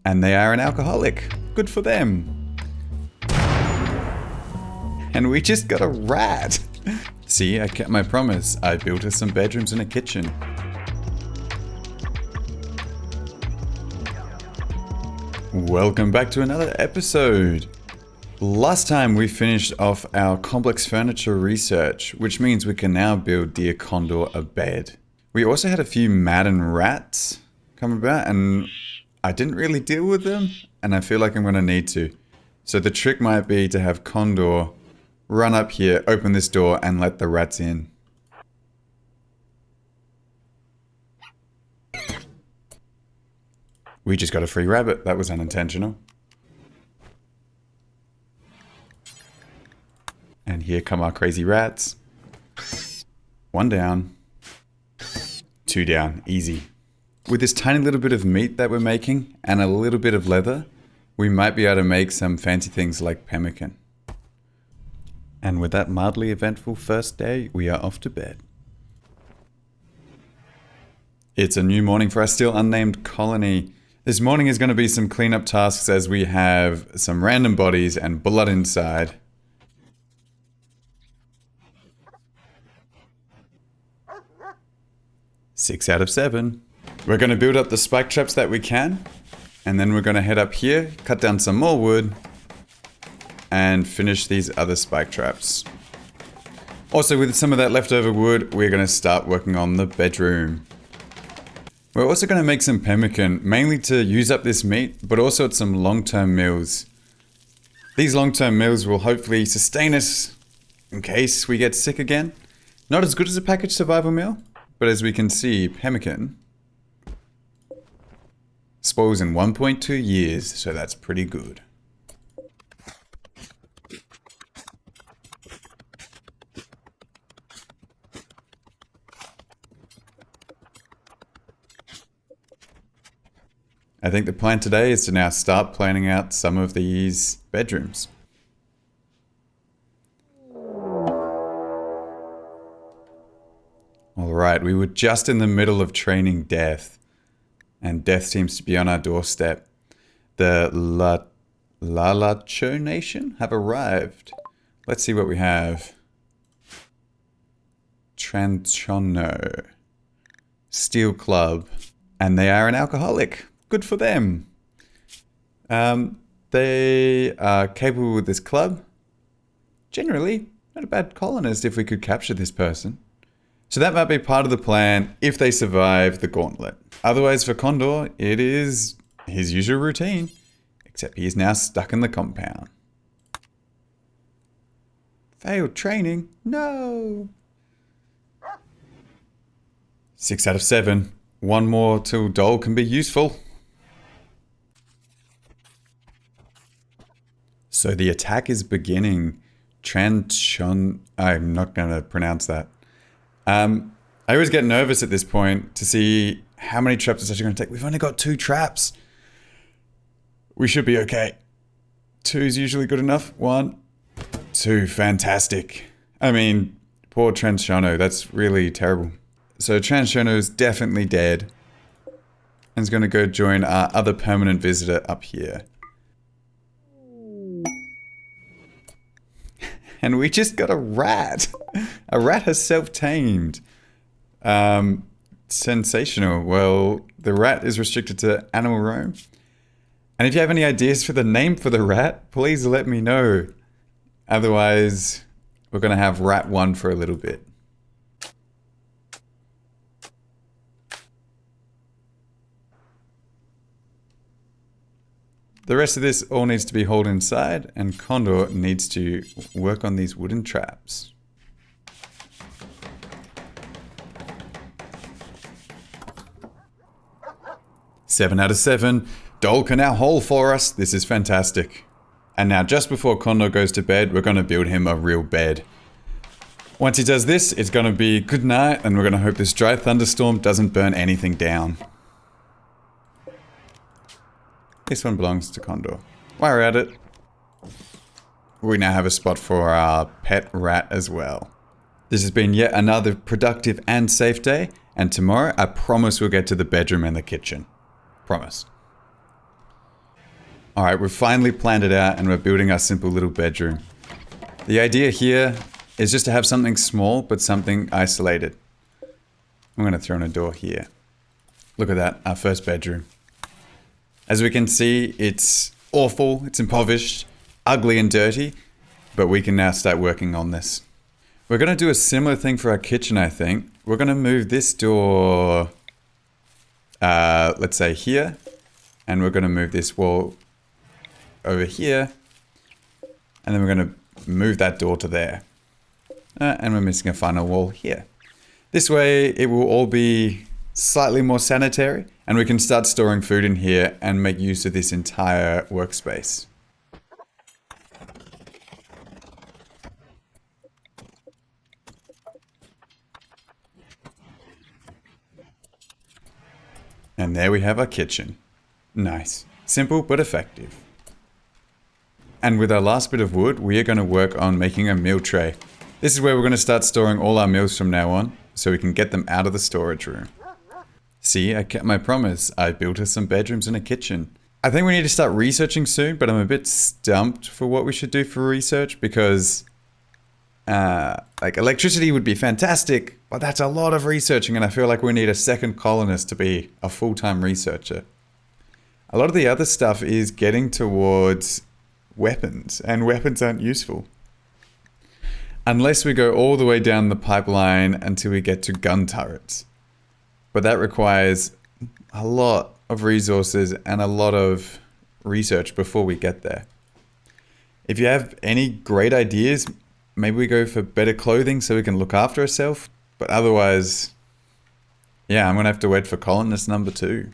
And they are an alcoholic. Good for them. And we just got a rat. See, I kept my promise. I built her some bedrooms and a kitchen. Welcome back to another episode. Last time we finished off our complex furniture research, which means we can now build dear Condor a bed. We also had a few Madden rats come about, and I didn't really deal with them, and I feel like I'm going to need to. So the trick might be to have Condor run up here, open this door, and let the rats in. We just got a free rabbit. That was unintentional. And here come our crazy rats. One down. Two down. Easy. With this tiny little bit of meat that we're making and a little bit of leather, we might be able to make some fancy things like pemmican. And with that mildly eventful first day, we are off to bed. It's a new morning for our still unnamed colony. This morning is going to be some cleanup tasks as we have some random bodies and blood inside. Six out of 7. We're going to build up the spike traps that we can. And then we're going to head up here, cut down some more wood, and finish these other spike traps. Also, with some of that leftover wood, we're going to start working on the bedroom. We're also going to make some pemmican, mainly to use up this meat, but also at some long-term meals. These long-term meals will hopefully sustain us in case we get sick again. Not as good as a packaged survival meal, but as we can see, pemmican spoils in 1.2 years, so that's pretty good. I think the plan today is to now start planning out some of these bedrooms. Alright, we were just in the middle of training death, and death seems to be on our doorstep. The Lalacho Nation have arrived. Let's see what we have. Tranchono. Steel Club. And they are an alcoholic. Good for them. They are capable with this club. Generally, not a bad colonist if we could capture this person. So that might be part of the plan if they survive the gauntlet. Otherwise, for Condor, it is his usual routine, except he is now stuck in the compound. Failed training? No! 6 out of 7. One more till Dole can be useful. So the attack is beginning. Tranchon... I'm not going to pronounce that. I always get nervous at this point to see how many traps it's actually going to take. We've only got 2 traps. We should be okay. 2 is usually good enough. 1, 2, fantastic. I mean, poor Tranchono, that's really terrible. So Tranchono is definitely dead. And is going to go join our other permanent visitor up here. And we just got a rat. A rat has self-tamed. Sensational. Well, the rat is restricted to animal roam. And if you have any ideas for the name for the rat, please let me know. Otherwise, we're going to have rat 1 for a little bit. The rest of this all needs to be hauled inside, and Condor needs to work on these wooden traps. Seven out of 7. Dole can now haul for us. This is fantastic. And now just before Condor goes to bed, we're going to build him a real bed. Once he does this, it's going to be good night, and we're going to hope this dry thunderstorm doesn't burn anything down. This one belongs to Condor. While we're at it, we now have a spot for our pet rat as well. This has been yet another productive and safe day, and tomorrow I promise we'll get to the bedroom and the kitchen. Promise. Alright, we've finally planned it out and we're building our simple little bedroom. The idea here is just to have something small, but something isolated. I'm going to throw in a door here. Look at that, our first bedroom. As we can see, it's awful, it's impoverished, ugly and dirty, but we can now start working on this. We're going to do a similar thing for our kitchen, I think. We're going to move this door, let's say here, and we're going to move this wall over here, and then we're going to move that door to there. And we're missing a final wall here. This way it will all be slightly more sanitary, and we can start storing food in here and make use of this entire workspace. And there we have our kitchen. Nice. Simple but effective. And with our last bit of wood, we are going to work on making a meal tray. This is where we're going to start storing all our meals from now on, so we can get them out of the storage room. See, I kept my promise. I built us some bedrooms and a kitchen. I think we need to start researching soon, but I'm a bit stumped for what we should do for research because like electricity would be fantastic, but that's a lot of researching and I feel like we need a second colonist to be a full-time researcher. A lot of the other stuff is getting towards weapons, and weapons aren't useful. Unless we go all the way down the pipeline until we get to gun turrets. But that requires a lot of resources and a lot of research before we get there. If you have any great ideas, maybe we go for better clothing so we can look after ourselves. But otherwise, yeah, I'm going to have to wait for colonist number 2.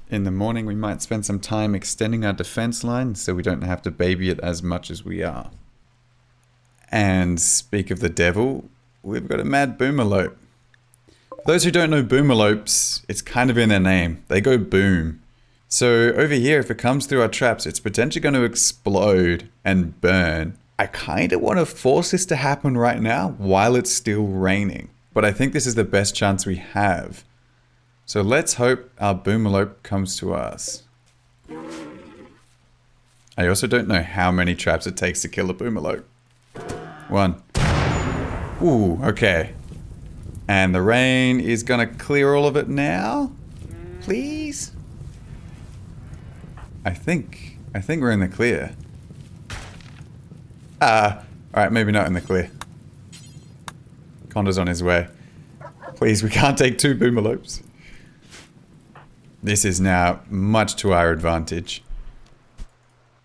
In the morning, we might spend some time extending our defense line so we don't have to baby it as much as we are. And speak of the devil, we've got a mad boomalope. For those who don't know boomalopes, it's kind of in their name. They go boom. So over here, if it comes through our traps, it's potentially going to explode and burn. I kind of want to force this to happen right now while it's still raining. But I think this is the best chance we have. So let's hope our boomalope comes to us. I also don't know how many traps it takes to kill a boomalope. 1. Ooh, okay. And the rain is gonna clear all of it now? Please? I think we're in the clear. Alright, maybe not in the clear. Condor's on his way. Please, we can't take 2 boomalopes. This is now much to our advantage.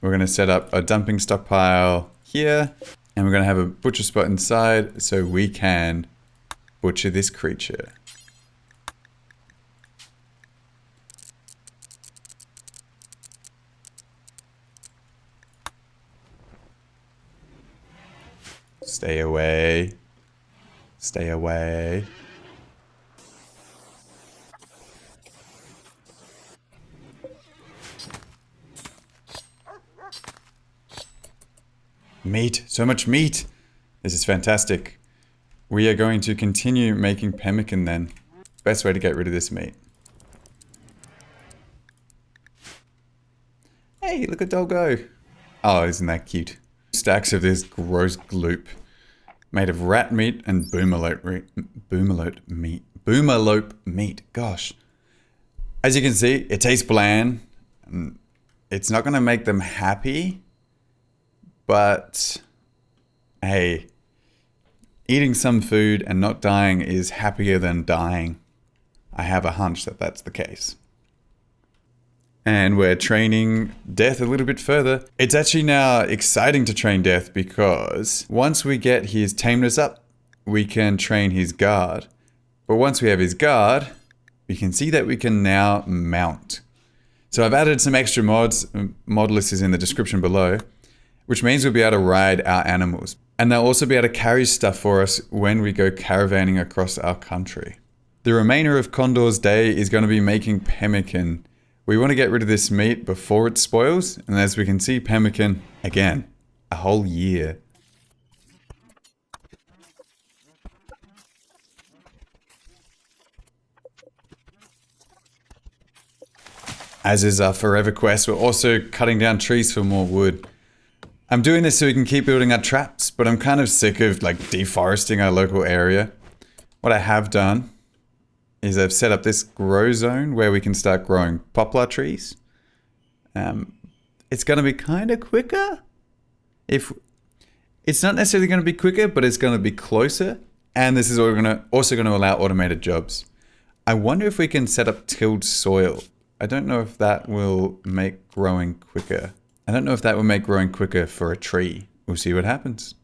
We're gonna set up a dumping stockpile here. And we're going to have a butcher spot inside so we can butcher this creature. Stay away. Stay away. Meat, so much meat. This is fantastic. We are going to continue making pemmican then. Best way to get rid of this meat. Hey, look at Doggo. Oh, isn't that cute? Stacks of this gross gloop. Made of rat meat and boomalope meat. Boomalope meat, gosh. As you can see, it tastes bland. It's not gonna make them happy. But, hey, eating some food and not dying is happier than dying. I have a hunch that that's the case. And we're training Death a little bit further. It's actually now exciting to train Death because once we get his tameness up, we can train his guard. But once we have his guard, we can see that we can now mount. So I've added some extra mods. Mod list is in the description below. Which means we'll be able to ride our animals. And they'll also be able to carry stuff for us when we go caravanning across our country. The remainder of Condor's day is going to be making pemmican. We want to get rid of this meat before it spoils. And as we can see, pemmican, again, a whole year. As is our forever quest, we're also cutting down trees for more wood. I'm doing this so we can keep building our traps, but I'm kind of sick of like deforesting our local area. What I have done is I've set up this grow zone where we can start growing poplar trees. It's going to be kind of quicker. If it's not necessarily going to be quicker, but it's going to be closer. And this is also going to allow automated jobs. I wonder if we can set up tilled soil. I don't know if that will make growing quicker. I don't know if that will make growing quicker for a tree. We'll see what happens.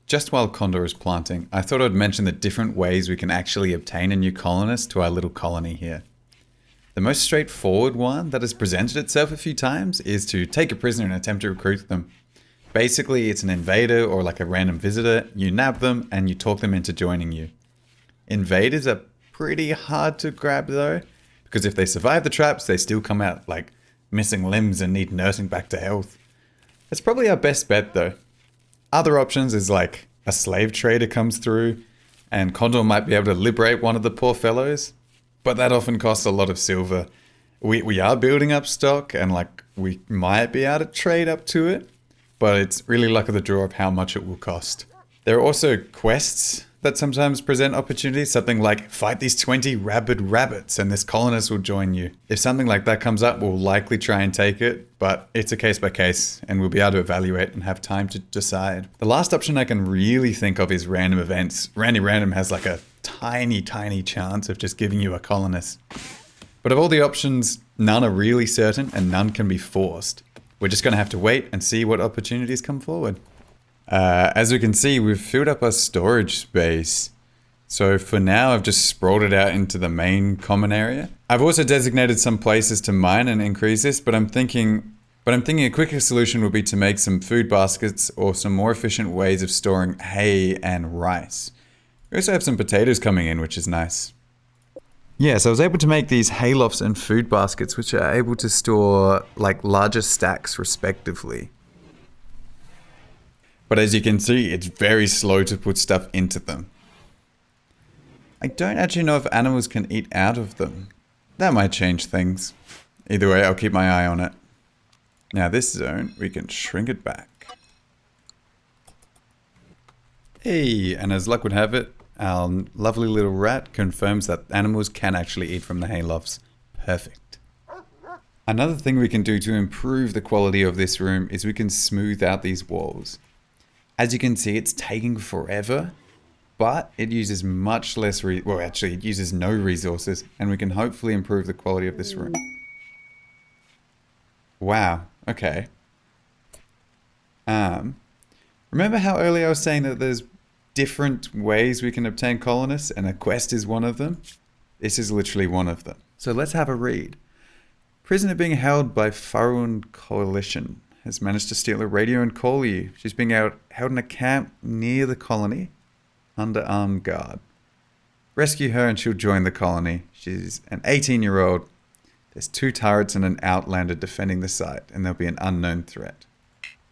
Just while Condor is planting, I thought I'd mention the different ways we can actually obtain a new colonist to our little colony here. The most straightforward one that has presented itself a few times is to take a prisoner and attempt to recruit them. Basically, it's an invader or like a random visitor. You nab them and you talk them into joining you. Invaders are pretty hard to grab though, because if they survive the traps, they still come out like missing limbs and need nursing back to health. It's probably our best bet though. Other options is like a slave trader comes through and Condor might be able to liberate one of the poor fellows, but that often costs a lot of silver. We are building up stock and like we might be able to trade up to it, but it's really luck of the draw of how much it will cost. There are also quests that sometimes present opportunities, something like fight these 20 rabid rabbits and this colonist will join you. If something like that comes up, we'll likely try and take it, but it's a case by case and we'll be able to evaluate and have time to decide. The last option I can really think of is random events. Randy Random has like a tiny chance of just giving you a colonist. But of all the options, none are really certain and none can be forced. We're just gonna have to wait and see what opportunities come forward. As we can see, we've filled up our storage space. So for now, I've just sprawled it out into the main common area. I've also designated some places to mine and increase this, but I'm thinking a quicker solution would be to make some food baskets or some more efficient ways of storing hay and rice. We also have some potatoes coming in, which is nice. Yeah, so I was able to make these hay lofts and food baskets, which are able to store like larger stacks respectively. But as you can see, it's very slow to put stuff into them. I don't actually know if animals can eat out of them. That might change things. Either way, I'll keep my eye on it. Now this zone, we can shrink it back. Hey, and as luck would have it, our lovely little rat confirms that animals can actually eat from the haylofts. Perfect. Another thing we can do to improve the quality of this room is we can smooth out these walls. As you can see, it's taking forever, but it uses much less, it uses no resources, and we can hopefully improve the quality of this room. Wow, okay. Remember how earlier I was saying that there's different ways we can obtain colonists, and a quest is one of them? This is literally one of them. So let's have a read. Prisoner being held by Furrowan Coalition has managed to steal a radio and call you. She's being held in a camp near the colony under armed guard. Rescue her and she'll join the colony. She's an 18-year-old. There's 2 turrets and an outlander defending the site, and there'll be an unknown threat.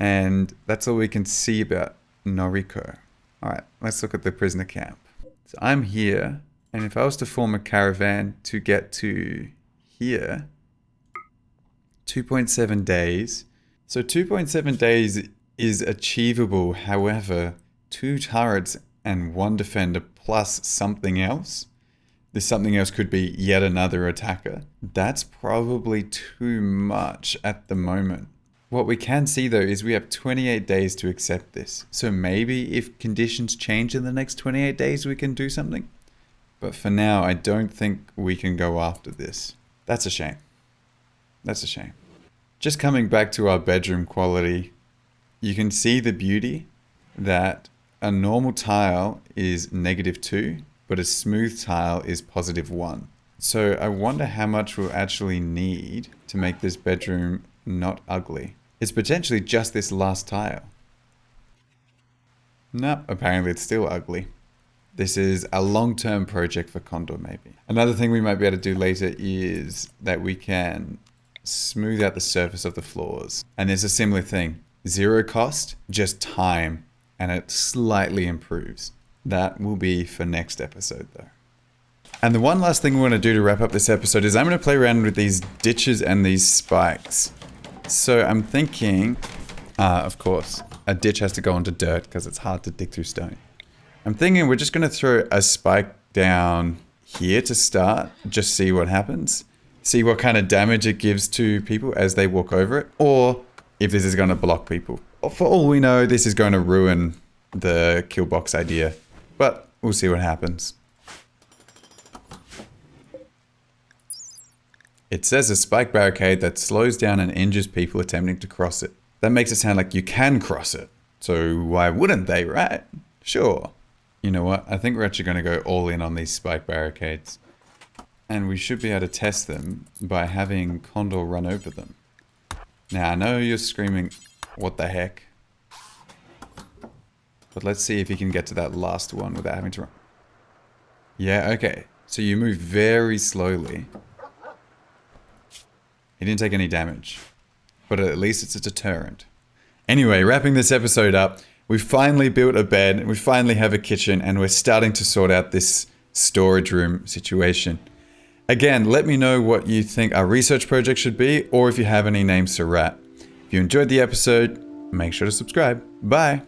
And that's all we can see about Noriko. Alright, let's look at the prisoner camp. So I'm here, and if I was to form a caravan to get to here, 2.7 days. So 2.7 days is achievable, however, 2 turrets and 1 defender plus something else. This something else could be yet another attacker. That's probably too much at the moment. What we can see though is we have 28 days to accept this. So maybe if conditions change in the next 28 days we can do something. But for now I don't think we can go after this. That's a shame. That's a shame. Just coming back to our bedroom quality, you can see the beauty that a normal tile is -2, but a smooth tile is +1. So I wonder how much we'll actually need to make this bedroom not ugly. It's potentially just this last tile. Nope, apparently it's still ugly. This is a long-term project for Condor maybe. Another thing we might be able to do later is that we can smooth out the surface of the floors. And there's a similar thing. 0 cost, just time. and it slightly improves. That will be for next episode though. And the one last thing we want to do to wrap up this episode is I'm going to play around with these ditches and these spikes. So I'm thinking, of course, a ditch has to go onto dirt because it's hard to dig through stone. I'm thinking we're just going to throw a spike down here to start, just see what happens. See what kind of damage it gives to people as they walk over it, or if this is going to block people. For all we know, this is going to ruin the kill box idea, but we'll see what happens. It says a spike barricade that slows down and injures people attempting to cross it. That makes it sound like you can cross it. So why wouldn't they, right? Sure. You know what? I think we're actually going to go all in on these spike barricades. And we should be able to test them by having Condor run over them. Now, I know you're screaming, what the heck? But let's see if you can get to that last one without having to run. Yeah, okay. So you move very slowly. He didn't take any damage. But at least it's a deterrent. Anyway, wrapping this episode up, we finally built a bed, we finally have a kitchen, and we're starting to sort out this storage room situation. Again, let me know what you think our research project should be, or if you have any names to rat. If you enjoyed the episode, make sure to subscribe. Bye!